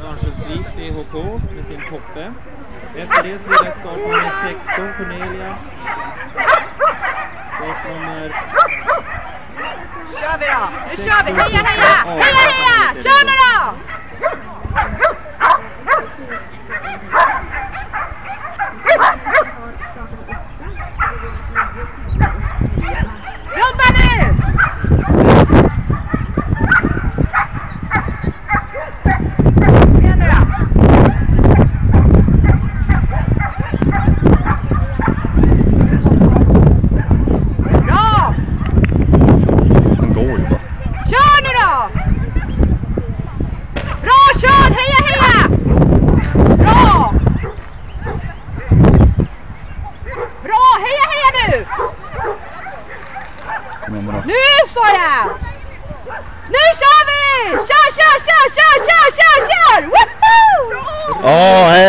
Örnsköldsvik DHK med sin Poppe. Efter det så blir det startnummer 16 Cornelia. Startnummer... Kör vi då! Nu kör vi! Heja, heja! Heja, heja! Kör nu då! Jobba nu! Igen nu då! Bra! Han går ju bara. Kör nu då! Bra, kör! Heja, heja! Bra! Bra, heja, heja nu! Nu står jag! Nu kör vi! Kör, kör, kör, kör, kör, kör, kör! Woohoo! Ja, hej!